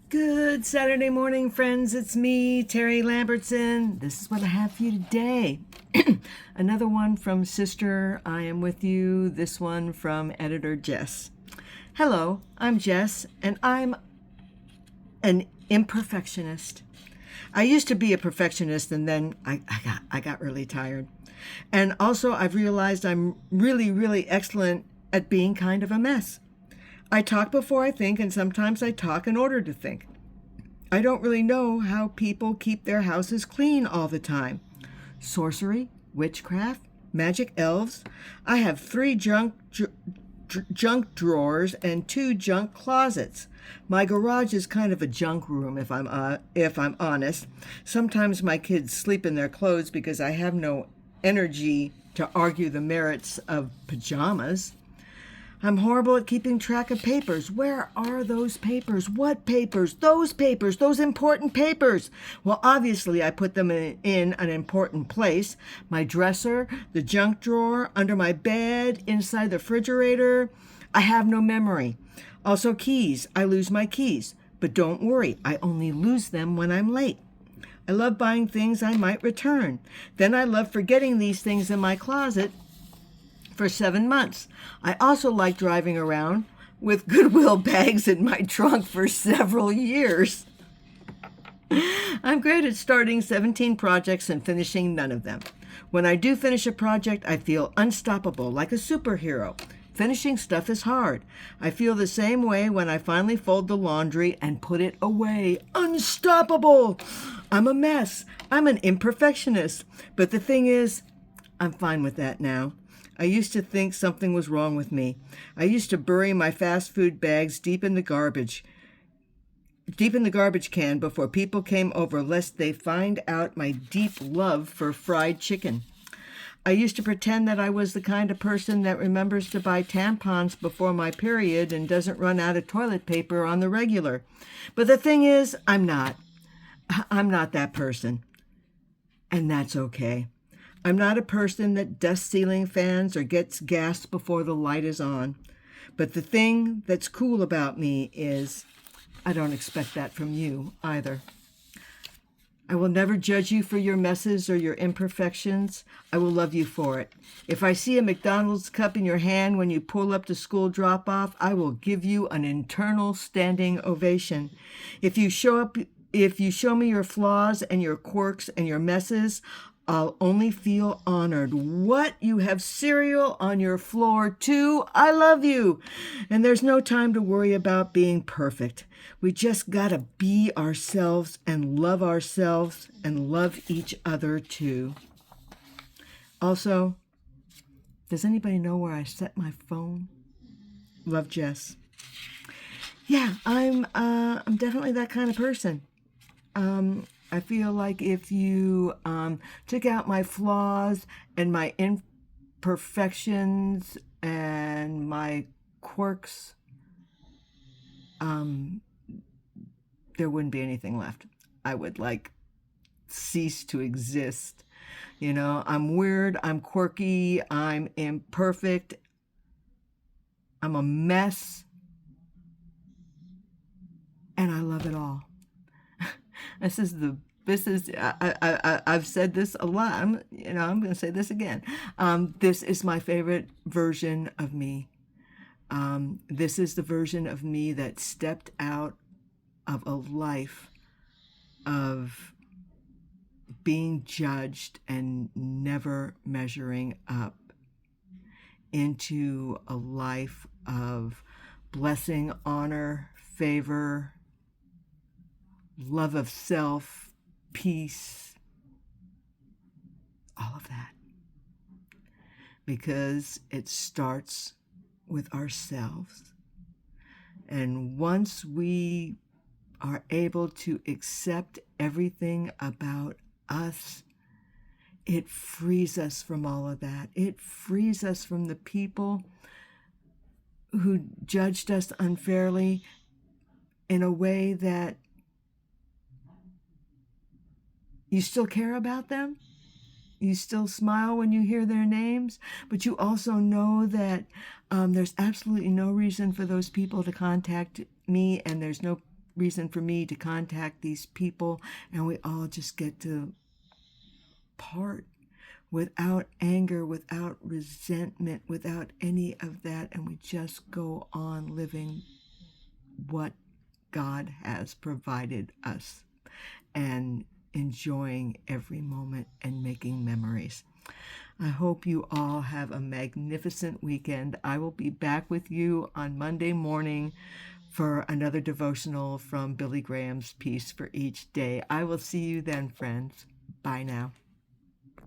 Good Saturday morning, friends. It's me, Terry Lambertson. This is what I have for you today. Another one from Sister, I Am With You. This one from Editor Jess. Hello, I'm Jess, and I'm an imperfectionist. I used to be a perfectionist, and then I got really tired. And also, I've realized I'm really excellent at being kind of a mess. I talk before I think, and sometimes I talk in order to think. I don't really know how people keep their houses clean all the time. Sorcery, witchcraft, magic elves. I have 3 junk drawers and 2 junk closets. My garage is kind of a junk room, if I'm honest. Sometimes my kids sleep in their clothes because I have no energy to argue the merits of pajamas. I'm horrible at keeping track of papers. Where are those papers? What papers? Those important papers. Well, obviously, I put them in an important place. My dresser, the junk drawer, under my bed, inside the refrigerator. I have no memory. Also, keys. I lose my keys. But don't worry, I only lose them when I'm late. I love buying things I might return. Then I love forgetting these things in my closet for 7 months. I also like driving around with Goodwill bags in my trunk for several years. I'm great at starting 17 projects and finishing none of them. When I do finish a project, I feel unstoppable, like a superhero. Finishing stuff is hard. I feel the same way when I finally fold the laundry and put it away. Unstoppable! I'm a mess. I'm an imperfectionist. But the thing is, I'm fine with that now. I used to think something was wrong with me. I used to bury my fast food bags deep in the garbage can before people came over, lest they find out my deep love for fried chicken. I used to pretend that I was the kind of person that remembers to buy tampons before my period and doesn't run out of toilet paper on the regular. But the thing is, I'm not. I'm not that person. And that's okay. I'm not a person that dusts ceiling fans or gets gas before the light is on. But the thing that's cool about me is I don't expect that from you either. I will never judge you for your messes or your imperfections. I will love you for it. If I see a McDonald's cup in your hand when you pull up to school drop-off, I will give you an internal standing ovation. If you show me your flaws and your quirks and your messes, I'll only feel honored. What? You have cereal on your floor too? I love you. And there's no time to worry about being perfect. We just gotta be ourselves and love each other too. Also, does anybody know where I set my phone? Love, Jess. Yeah, I'm definitely that kind of person. I feel like if you took out my flaws and my imperfections and my quirks, there wouldn't be anything left. I would cease to exist. You know, I'm weird, I'm quirky, I'm imperfect, I'm a mess, and I love it all. I've said this a lot. I'm going to say this again. This is my favorite version of me. This is the version of me that stepped out of a life of being judged and never measuring up into a life of blessing, honor, favor, love of self, peace, all of that. Because it starts with ourselves. And once we are able to accept everything about us, it frees us from all of that. It frees us from the people who judged us unfairly in a way that you still care about them. You still smile when you hear their names, but you also know that there's absolutely no reason for those people to contact me, and there's no reason for me to contact these people, and we all just get to part without anger, without resentment, without any of that, and we just go on living what God has provided us and enjoying every moment and making memories. I hope you all have a magnificent weekend. I will be back with you on Monday morning for another devotional from Billy Graham's Peace for Each Day. I will see you then, friends. Bye now.